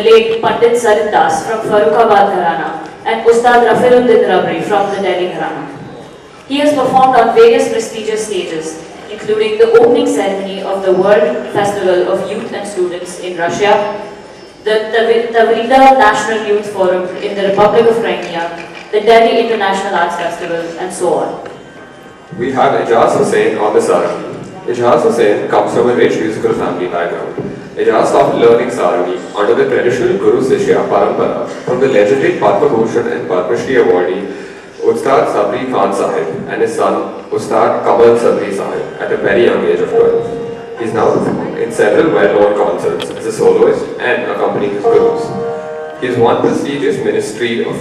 late Pandit Sarindas from Farrukhabad Gharana, and Ustad Rafiruddin Rabri from the Delhi Gharana. He has performed on various prestigious stages, including the opening ceremony of the World Festival of Youth and Students in Russia, the Tavrida National Youth Forum in the Republic of Crimea, the Delhi International Arts Festival, and so on. We have Ijaz Hussain on the sarang. Ijaz Hussain comes from a rich musical family background. Ijaz started learning sarang under the traditional Guru Sishya Parampara from the legendary Padma Bhushan and Padma Shri awardee Ustad Sabri Khan Sahib and his son Ustad Kamal Sabri Sahib at a very young age of 12. He is now performed in several well-known concerts as a soloist and accompanying his gurus. He has won prestigious Ministry of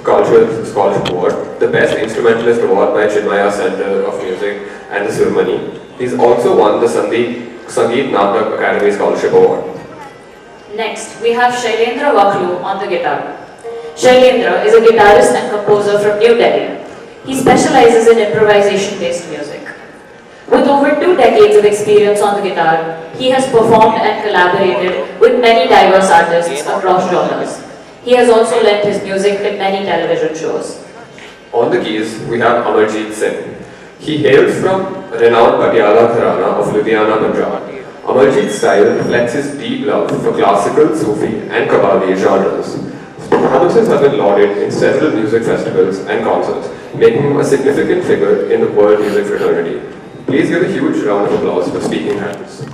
Cultural Scholarship Award, the Best Instrumentalist Award by Chinmaya Center of Music and the Surmani. He's also won the Sangeet Natak Academy Scholarship Award. Next, we have Shailendra Waklu on the guitar. Shailendra is a guitarist and composer from New Delhi. He specializes in improvisation-based music. With over 2 decades of experience on the guitar, he has performed and collaborated with many diverse artists across genres. He has also lent his music in many television shows. On the keys, we have Amarjeet Singh. He hails from renowned Patiala Gharana of Ludhiana, Punjab. Amarjeet's style reflects his deep love for classical, Sufi and Qawwali genres. His performances have been lauded in several music festivals and concerts, making him a significant figure in the world music fraternity. Please give a huge round of applause for Speaking Hands.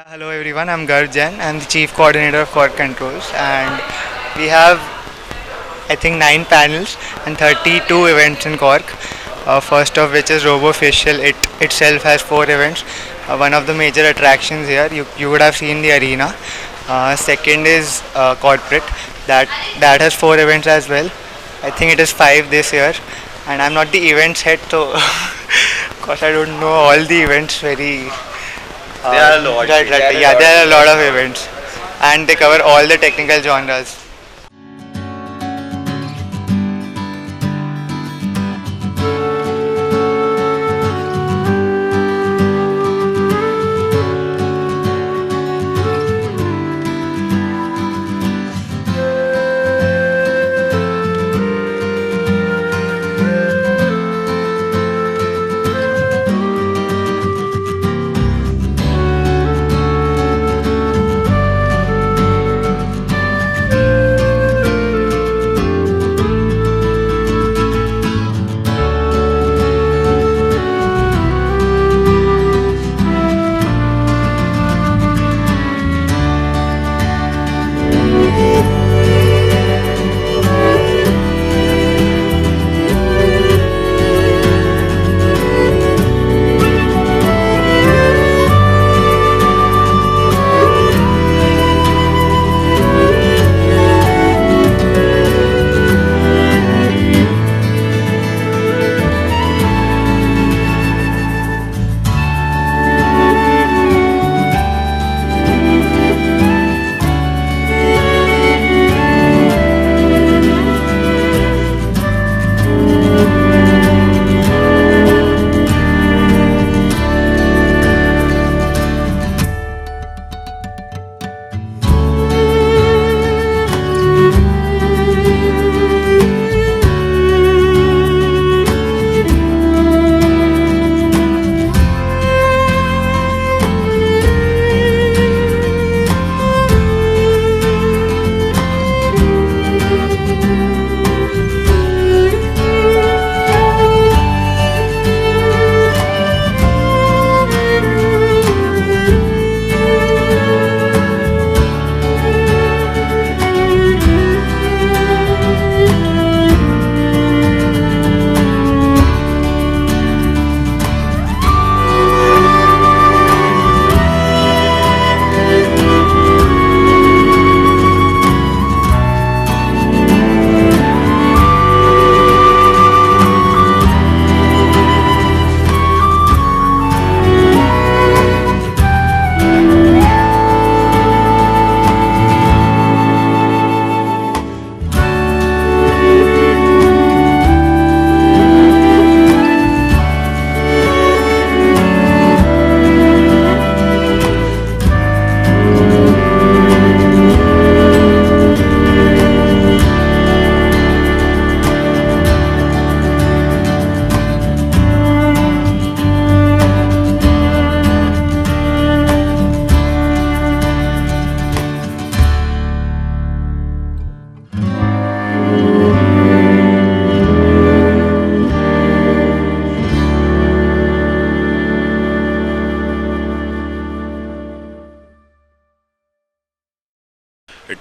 Hello everyone, I'm Garv Jain. I'm the Chief Coordinator of Quark Controls, and we have I think 9 panels and 32 events in Quark. First of which is RoboFacial. It itself has 4 events. One of the major attractions here, you would have seen the arena. Second is Corporate, that has 4 events as well. I think it is 5 this year, and I'm not the events head, so of course I don't know all the events very. There are a lot. Right. Yeah, there are a lot of events, and they cover all the technical genres.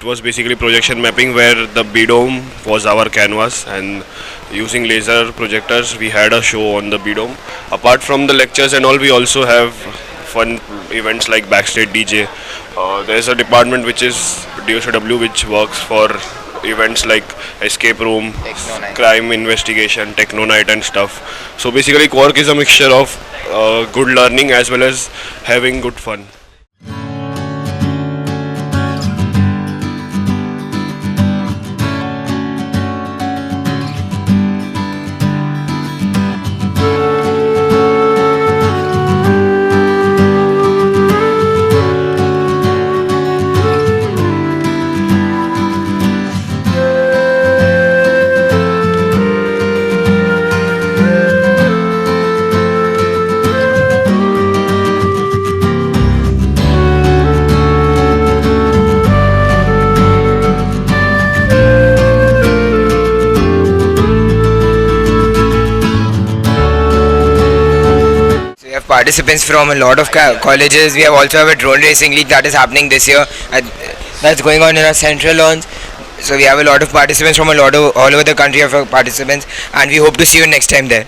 was basically projection mapping where the B dome was our canvas, and using laser projectors we had a show on the B dome. Apart from the lectures and all, we also have fun events like backstage DJ. There's a department which is DOCW which works for events like escape room, crime investigation, techno night and stuff. So basically Quark is a mixture of good learning as well as having good fun. Participants from a lot of colleges. We have also have a drone racing league that is happening this year. That's going on in our central lawns. So we have a lot of participants from all over the country of participants, and we hope to see you next time there.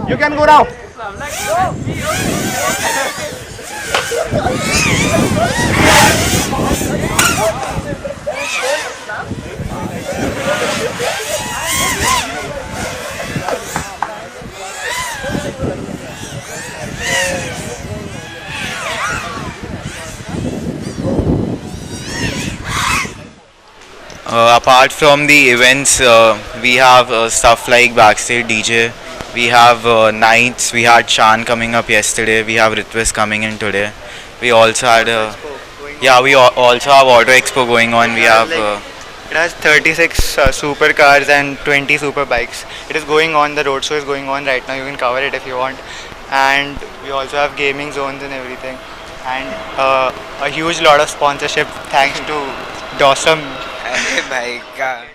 You can go now. Apart from the events, we have stuff like backstage DJ. We have nights. We had Chan coming up yesterday. We have Ritwis coming in today. We also had also have Auto Expo going on. We have it has 36 supercars and 20 super bikes. It is going on. The road show is going on right now. You can cover it if you want. And we also have gaming zones and everything. And a huge lot of sponsorship thanks to Dawsome. Oh my God.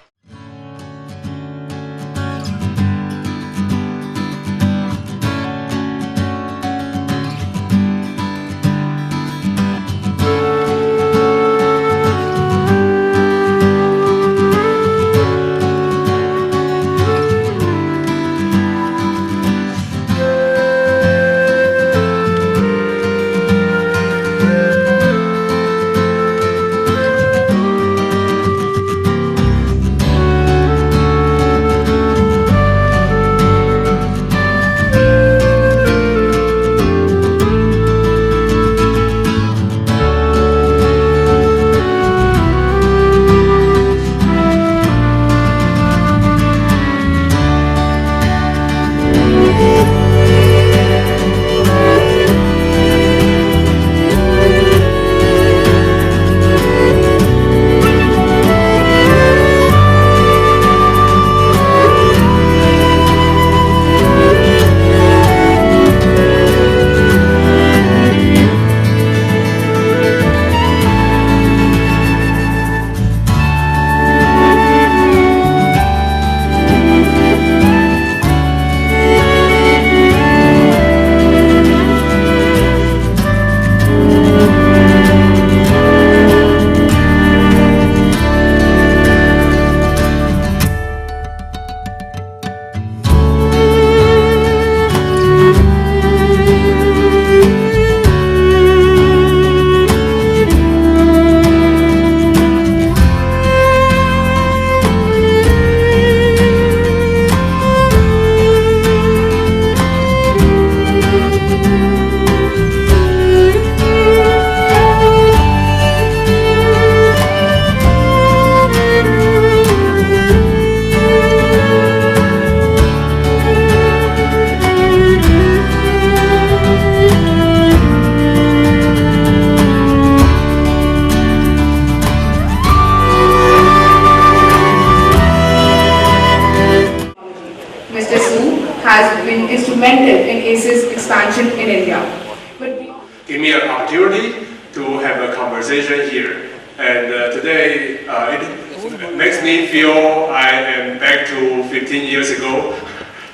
give me an opportunity to have a conversation here. And today it makes me feel I am back to 15 years ago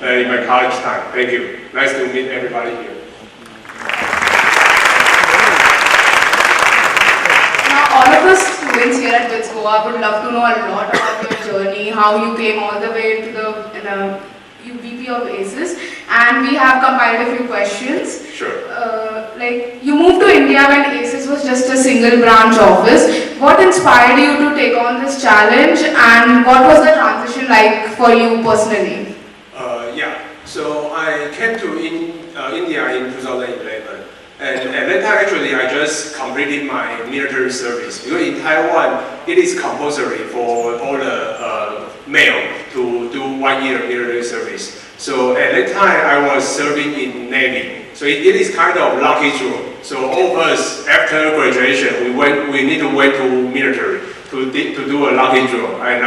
in my college time. Thank you. Nice to meet everybody here. Now, all of us students here at GOA would love to know a lot about your journey, how you came all the way to the VP of ACES, and we have compiled a few questions. Sure. Like, you moved to India when ACES was just a single branch office. What inspired you to take on this challenge, and what was the transition like for you personally? So I came to India in 2011, and at that time actually I just completed my military service, because in Taiwan it is compulsory for all the male to do 1 year military service. So at that time I was serving in Navy, so it is kind of lucky draw. So all of us after graduation we need to wait to military to do a lucky draw, and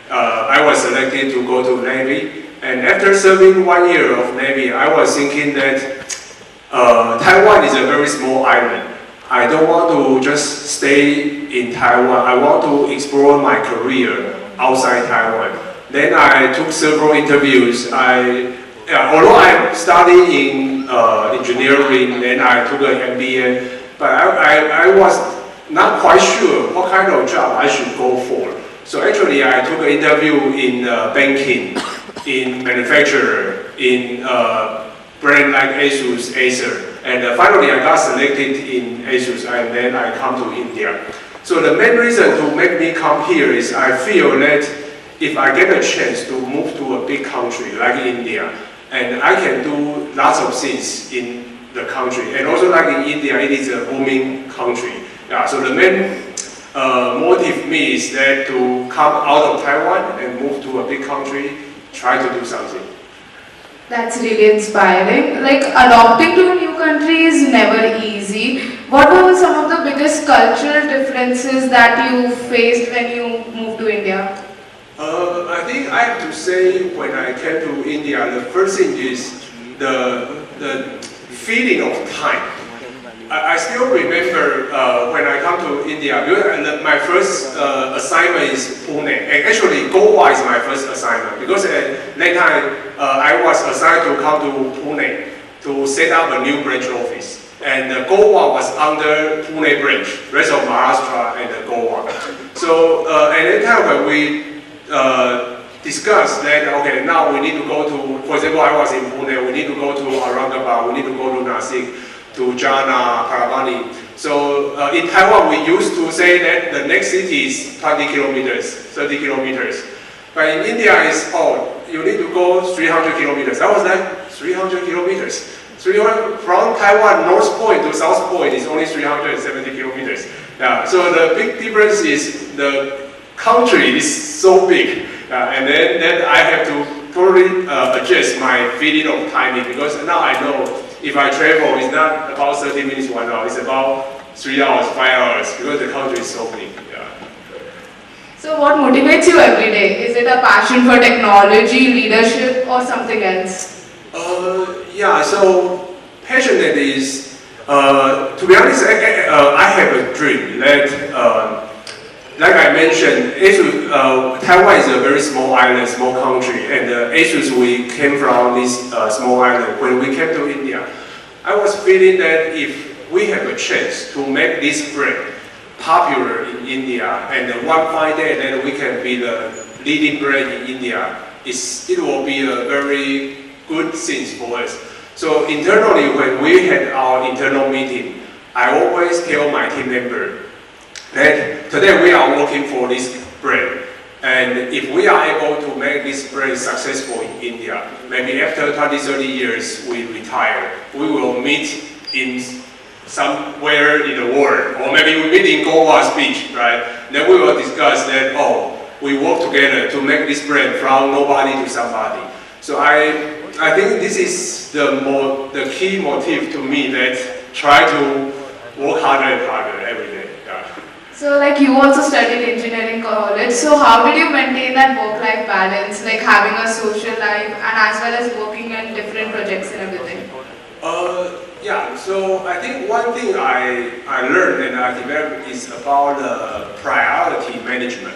I was selected to go to Navy. And after serving 1 year of Navy, I was thinking that Taiwan is a very small island. I don't want to just stay in Taiwan. I want to explore my career outside Taiwan. Then I took several interviews. Although I studied in engineering, then I took an MBA, but I was not quite sure what kind of job I should go for. So actually I took an interview in banking, in manufacturer, in brand like ASUS, Acer, and finally I got selected in ASUS, and then I come to India. So the main reason to make me come here is I feel that if I get a chance to move to a big country like India, and I can do lots of things in the country, and also like in India, it is a booming country. So the main motive me is that to come out of Taiwan and move to a big country, try to do something. That's really inspiring. Like, adopting to a new country is never easy. What were some of the biggest cultural differences that you faced when you moved to India? I think I have to say when I came to India, the first thing is the feeling of time. I still remember when I come to India, my first assignment is Pune. And actually, Goa is my first assignment, because at that time I was assigned to come to Pune to set up a new branch office. And Goa was under Pune branch, rest of Maharashtra and Goa. So at that time when we discussed that, okay, now we need to go to, for example, I was in Pune, we need to go to Aurangabad, we need to go to Nasik, to Jana, Paravani. So in Taiwan, we used to say that the next city is 20 kilometers, 30 kilometers. But in India, it's, you need to go 300 kilometers. I was like, 300 kilometers? From Taiwan, North Point to South Point is only 370 kilometers. So the big difference is the country is so big. And then I have to totally adjust my feeling of timing, because now I know if I travel, it's not about 30 minutes, 1 hour, it's about 3 hours, 5 hours, because the country is so big. So what motivates you every day? Is it a passion for technology, leadership, or something else? So passionate is, to be honest, I have a dream that, like I mentioned, Taiwan is a very small island, small country, and ASUS, we came from this small island. When we came to India, I was feeling that if we have a chance to make this brand popular in India, and one fine day then we can be the leading brand in India, it will be a very good thing for us. So internally, when we had our internal meeting, I always tell my team member that today we are working for this brand, and if we are able to make this brand successful in India, maybe after 20-30 years we retire, we will meet in somewhere in the world, or maybe we meet in Goa Beach, right? Then we will discuss that, we work together to make this brand from nobody to somebody. So I think this is the key motive to me, that try to work harder and harder every day. So like, you also studied engineering college, so how did you maintain that work-life balance, like having a social life and as well as working on different projects and everything? Yeah, so I think one thing I learned and I developed is about priority management.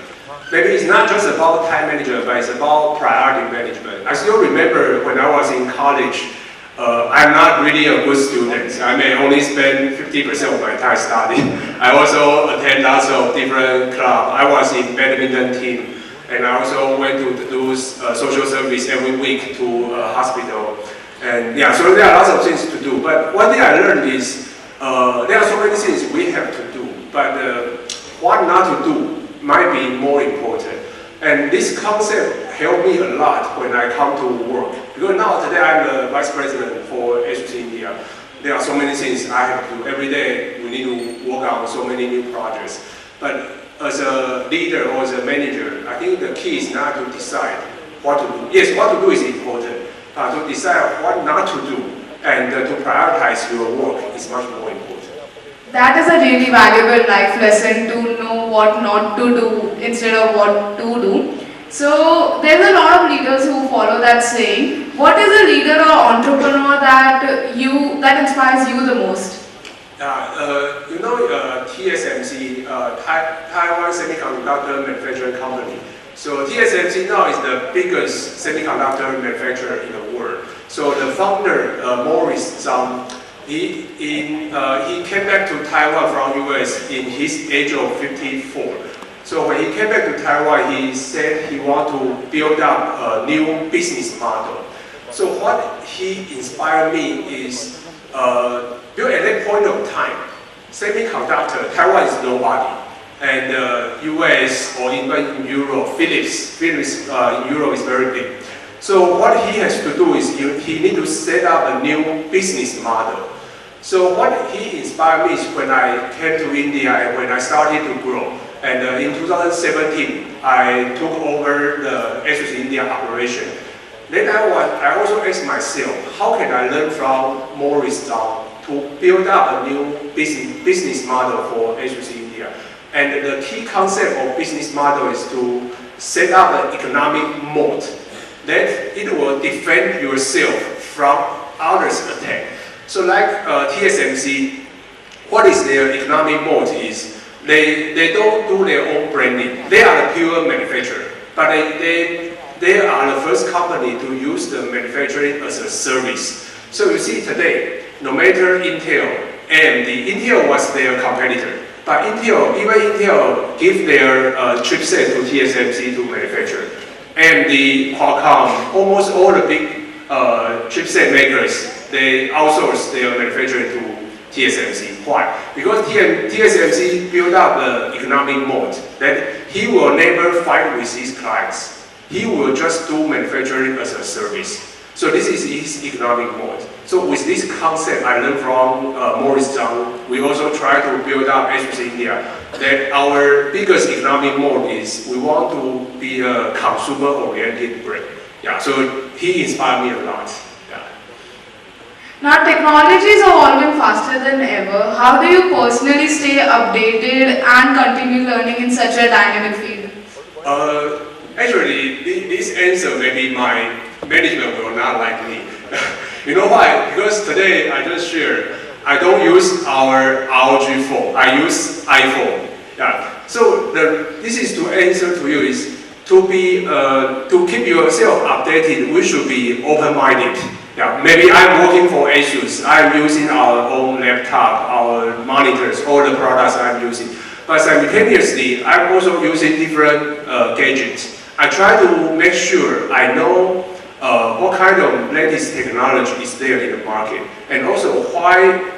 Maybe it's not just about time management, but it's about priority management. I still remember when I was in college, I'm not really a good student. I may only spend 50% of my time studying. I also attend lots of different clubs. I was in badminton team, and I also went to do social service every week to a hospital. And yeah, so there are lots of things to do. But one thing I learned is there are so many things we have to do, but what not to do might be more important. And this concept helped me a lot when I come to work. Because now today I'm the vice president for HC India. There are so many things I have to do. Every day we need to work on so many new projects. But as a leader or as a manager, I think the key is not to decide what to do. Yes, what to do is important. To decide what not to do and to prioritize your work is much more important. That is a really valuable life lesson, to know what not to do instead of what to do. So there's a lot of leaders who follow that saying. What is a leader or entrepreneur that inspires you the most? TSMC, Taiwan Semiconductor Manufacturing Company. So TSMC now is the biggest semiconductor manufacturer in the world. So the founder, Morris Zhang, he came back to Taiwan from US in his age of 54. So when he came back to Taiwan, he said he wanted to build up a new business model. So what he inspired me is, built at that point of time, semiconductor, Taiwan is nobody. And US or even in Europe, Philips in Europe is very big. So what he has to do is he needs to set up a new business model. So what he inspired me is when I came to India and when I started to grow. And in 2017, I took over the HC India operation. Then I also asked myself, how can I learn from Morris Zhang to build up a new business model for HC India? And the key concept of business model is to set up an economic moat that it will defend yourself from others' attack. So like TSMC, what is their economic moat is they don't do their own branding. They are the pure manufacturer, but they are the first company to use the manufacturing as a service. So you see today, no matter Intel, AMD, Intel was their competitor. But even Intel give their chipset to TSMC to manufacture. And the Qualcomm, almost all the big chipset makers, they outsource their manufacturing to TSMC. Why? Because TSMC built up the economic moat that he will never fight with his clients. He will just do manufacturing as a service. So this is his economic moat. So with this concept I learned from Morris Zhang, we also try to build up HC India, that our biggest economic moat is we want to be a consumer-oriented brand. Yeah, so he inspired me a lot. Yeah. Now technology is evolving faster than ever. How do you personally stay updated and continue learning in such a dynamic field? Actually, this answer maybe my management will not like me. You know why? Because today I just shared, I don't use our ROG phone. I use iPhone. Yeah. So this is to answer to you is to keep yourself updated. We should be open-minded. Yeah. Maybe I'm working for Asus. I'm using our own laptop, our monitors, all the products I'm using. But simultaneously, I'm also using different gadgets. I try to make sure I know what kind of latest technology is there in the market, and also why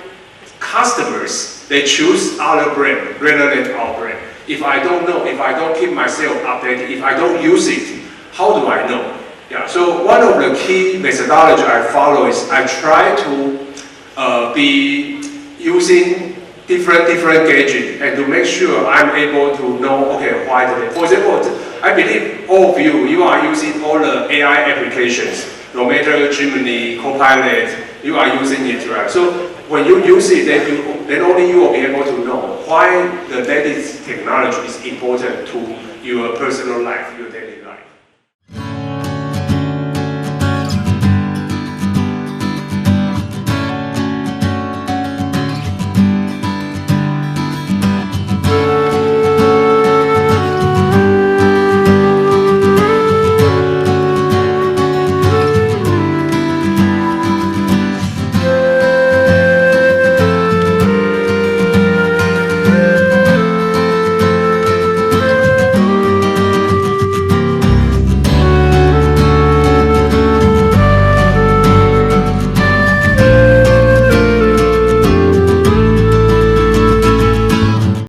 customers they choose other brand rather than our brand. If I don't know, if I don't keep myself updated, if I don't use it, how do I know? Yeah. So one of the key methodology I follow is I try to be using different gadgets and to make sure I'm able to know, okay, why today. For example, I believe all of you are using all the AI applications, no matter Gemini, Copilot, you are using it, right? So when you use it, then only you will be able to know why the latest technology is important to your personal life, your